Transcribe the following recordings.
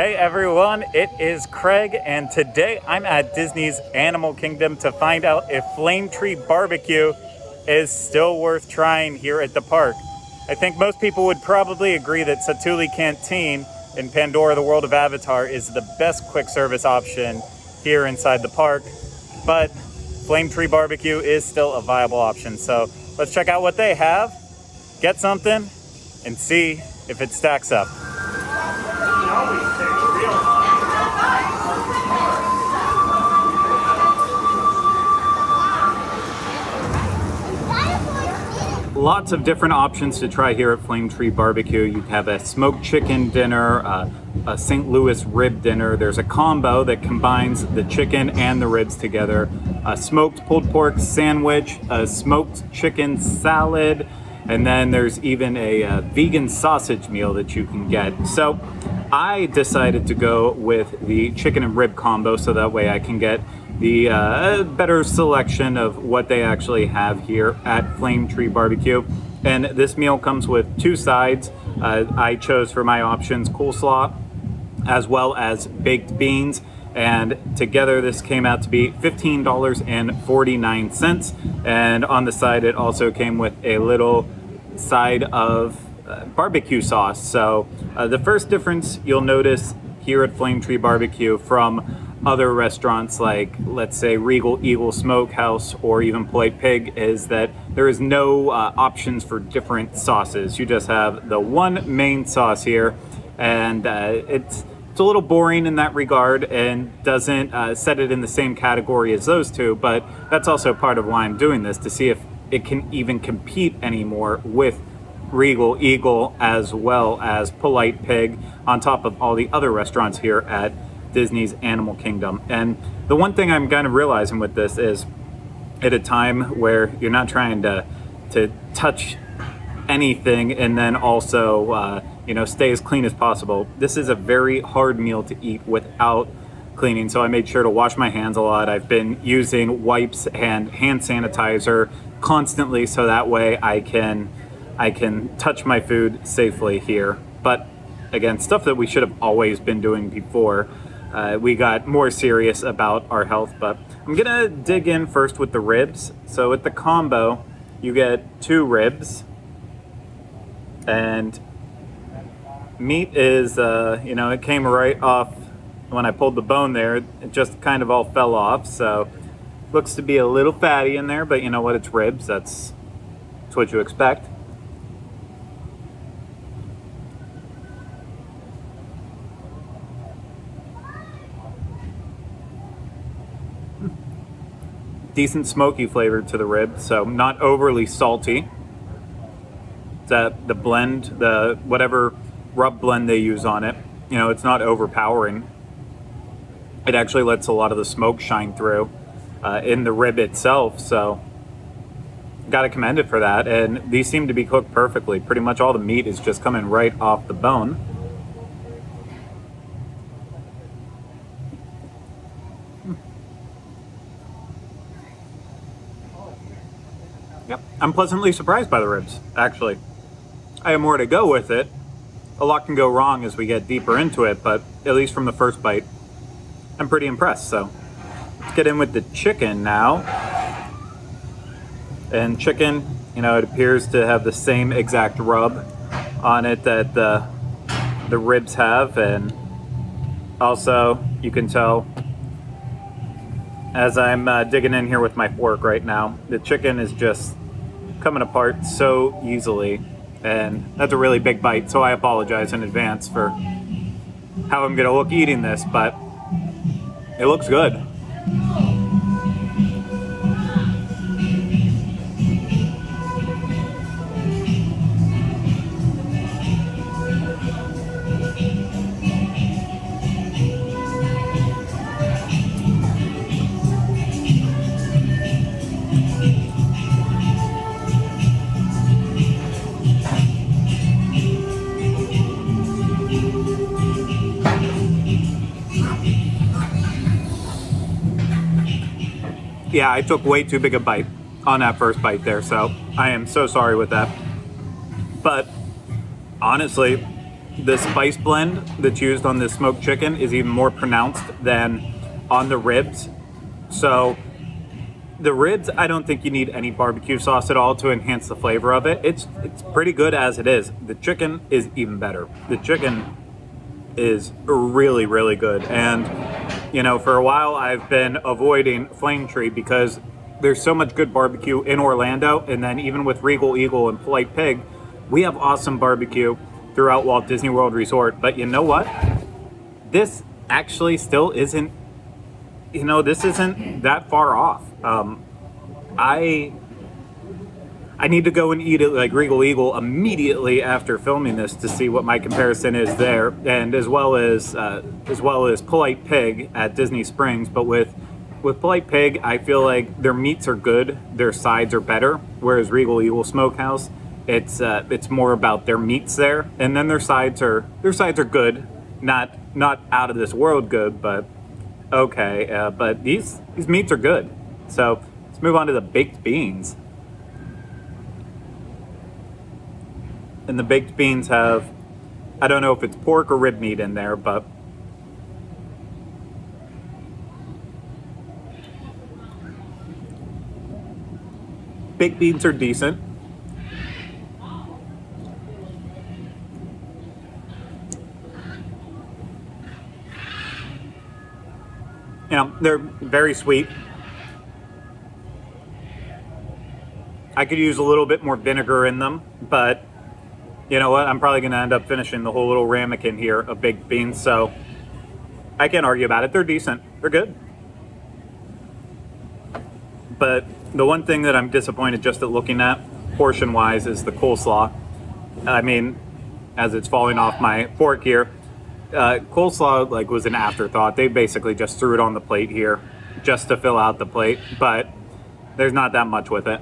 Hey everyone, it is Craig, and today I'm at Disney's Animal Kingdom to find out if Flame Tree Barbecue is still worth trying here at the park. I think most people would probably agree that Satuli Canteen in Pandora, the World of Avatar, is the best quick service option here inside the park, but Flame Tree Barbecue is still a viable option. So let's check out what they have, get something, and see if it stacks up. Lots of different options to try here at Flame Tree Barbecue. You have a smoked chicken dinner, a St. Louis rib dinner. There's a combo that combines the chicken and the ribs together. A smoked pulled pork sandwich, a smoked chicken salad, and then there's even a vegan sausage meal that you can get. So I decided to go with the chicken and rib combo so that way I can get the better selection of what they actually have here at Flame Tree Barbecue. And this meal comes with two sides. I chose for my options coleslaw as well as baked beans. And together this came out to be $15.49. And on the side it also came with a little side of barbecue sauce. So the first difference you'll notice here at Flame Tree Barbecue from other restaurants like, let's say, Regal Eagle Smokehouse or even Polite Pig is that there is no options for different sauces. You just have the one main sauce here, and it's a little boring in that regard and doesn't set it in the same category as those two, but that's also part of why I'm doing this, to see if it can even compete anymore with Regal Eagle as well as Polite Pig on top of all the other restaurants here at Disney's Animal Kingdom. And the one thing I'm kind of realizing with this is, at a time where you're not trying to touch anything and then also stay as clean as possible, this is a very hard meal to eat without cleaning. So I made sure to wash my hands a lot. I've been using wipes and hand sanitizer constantly so that way I can touch my food safely here. But again, stuff that we should have always been doing before we got more serious about our health. But I'm gonna dig in first with the ribs. So with the combo, you get 2 ribs, and meat is, it came right off when I pulled the bone there. It just kind of all fell off. So looks to be a little fatty in there, but you know what? It's ribs. That's what you expect. Decent smoky flavor to the rib, so not overly salty. The blend, the whatever rub blend they use on it, it's not overpowering. It actually lets a lot of the smoke shine through in the rib itself, so gotta commend it for that. And these seem to be cooked perfectly. Pretty much all the meat is just coming right off the bone. Yep, I'm pleasantly surprised by the ribs, actually. I have more to go with it. A lot can go wrong as we get deeper into it, but at least from the first bite, I'm pretty impressed. So let's get in with the chicken now. And chicken, it appears to have the same exact rub on it that the ribs have. And also, you can tell as I'm digging in here with my fork right now, the chicken is just coming apart so easily, and that's a really big bite, so I apologize in advance for how I'm gonna look eating this, but it looks good. Yeah, I took way too big a bite on that first bite there, so I am so sorry with that. But honestly, the spice blend that's used on this smoked chicken is even more pronounced than on the ribs. So the ribs, I don't think you need any barbecue sauce at all to enhance the flavor of it. It's pretty good as it is. The chicken is even better. The chicken is really, really good. And, you know, for a while I've been avoiding Flame Tree because there's so much good barbecue in Orlando. And then even with Regal Eagle and Polite Pig, we have awesome barbecue throughout Walt Disney World Resort. But you know what? This actually still isn't, you know, this isn't that far off. I need to go and eat it like Regal Eagle immediately after filming this to see what my comparison is there, and as well as Polite Pig at Disney Springs. But with Polite Pig, I feel like their meats are good, their sides are better, whereas Regal Eagle Smokehouse, it's more about their meats there, and then their sides are good, not out of this world good, but okay. But these meats are good. So let's move on to the baked beans. And the baked beans have, I don't know if it's pork or rib meat in there, but baked beans are decent. You know, they're very sweet. I could use a little bit more vinegar in them, but you know what? I'm probably going to end up finishing the whole little ramekin here of baked beans, so I can't argue about it. They're decent. They're good. But the one thing that I'm disappointed just at looking at, portion-wise, is the coleslaw. I mean, as it's falling off my fork here, coleslaw was an afterthought. They basically just threw it on the plate here just to fill out the plate, but there's not that much with it.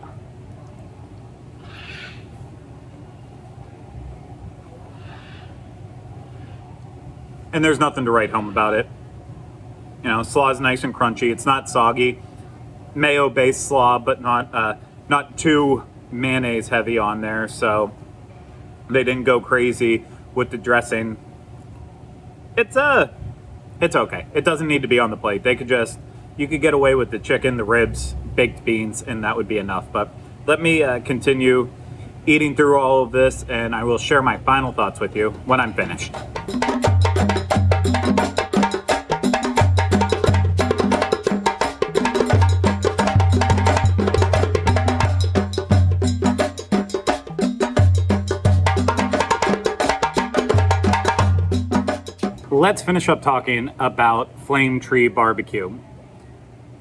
And there's nothing to write home about it. You know, slaw is nice and crunchy. It's not soggy. Mayo-based slaw, but not too mayonnaise heavy on there. So they didn't go crazy with the dressing. It's okay. It doesn't need to be on the plate. You could get away with the chicken, the ribs, baked beans, and that would be enough. But let me continue eating through all of this, and I will share my final thoughts with you when I'm finished. Let's finish up talking about Flame Tree Barbecue.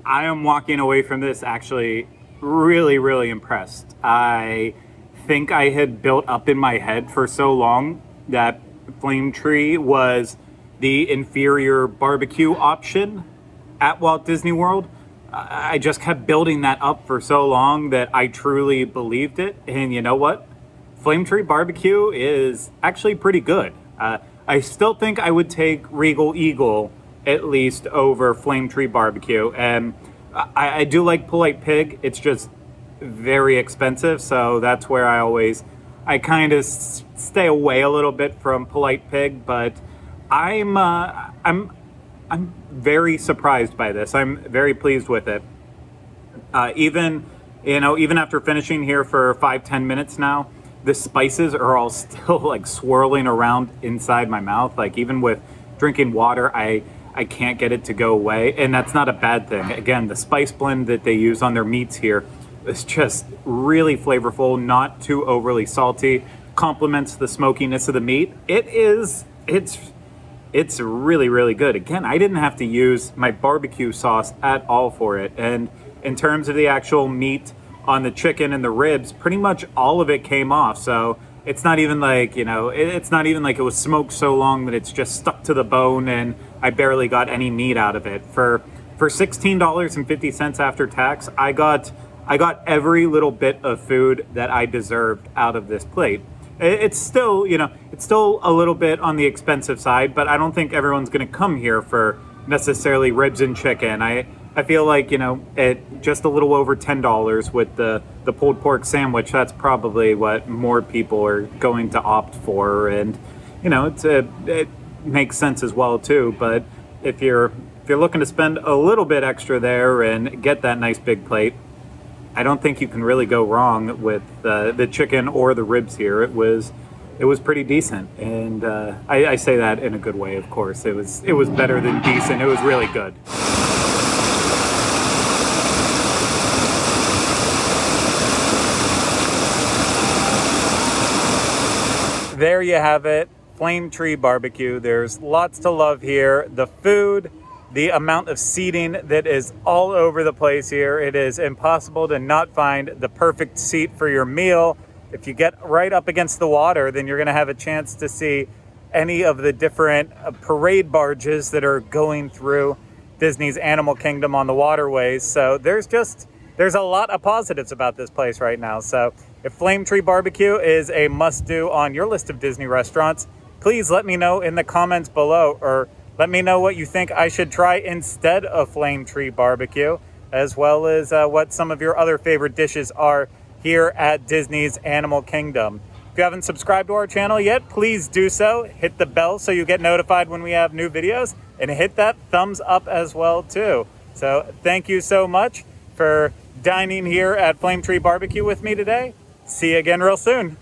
I am walking away from this actually really, really impressed. I think I had built up in my head for so long that Flame Tree was the inferior barbecue option at Walt Disney World. I just kept building that up for so long that I truly believed it. And you know what? Flame Tree Barbecue is actually pretty good. I still think I would take Regal Eagle at least over Flame Tree Barbecue. And I do like Polite Pig. It's just very expensive. So that's where I kind of stay away a little bit from Polite Pig. But I'm very surprised by this. I'm very pleased with it. Even after finishing here for 5-10 minutes now, the spices are all still swirling around inside my mouth. Even with drinking water, I can't get it to go away, and that's not a bad thing. Again, the spice blend that they use on their meats here is just really flavorful, not too overly salty, complements the smokiness of the meat. It's really, really good. Again, I didn't have to use my barbecue sauce at all for it, and in terms of the actual meat on the chicken and the ribs, pretty much all of it came off. So it's not even it's not even like it was smoked so long that it's just stuck to the bone and I barely got any meat out of it. For $16.50 after tax, I got every little bit of food that I deserved out of this plate. It's still, it's still a little bit on the expensive side, but I don't think everyone's going to come here for necessarily ribs and chicken. I feel like, at just a little over $10 with the pulled pork sandwich, that's probably what more people are going to opt for. And, you know, it makes sense as well too. But if you're looking to spend a little bit extra there and get that nice big plate, I don't think you can really go wrong with the chicken or the ribs here. It was pretty decent, and I say that in a good way, of course. It was better than decent. It was really good. There you have it, Flame Tree Barbecue. There's lots to love here. The food, the amount of seating that is all over the place here. It is impossible to not find the perfect seat for your meal. If you get right up against the water, then you're going to have a chance to see any of the different parade barges that are going through Disney's Animal Kingdom on the waterways. So there's a lot of positives about this place right now. So if Flame Tree Barbecue is a must-do on your list of Disney restaurants, please let me know in the comments below, or let me know what you think I should try instead of Flame Tree Barbecue, as well as what some of your other favorite dishes are here at Disney's Animal Kingdom. If you haven't subscribed to our channel yet, please do so. Hit the bell so you get notified when we have new videos, and hit that thumbs up as well too. So thank you so much for dining here at Flame Tree Barbecue with me today. See you again real soon.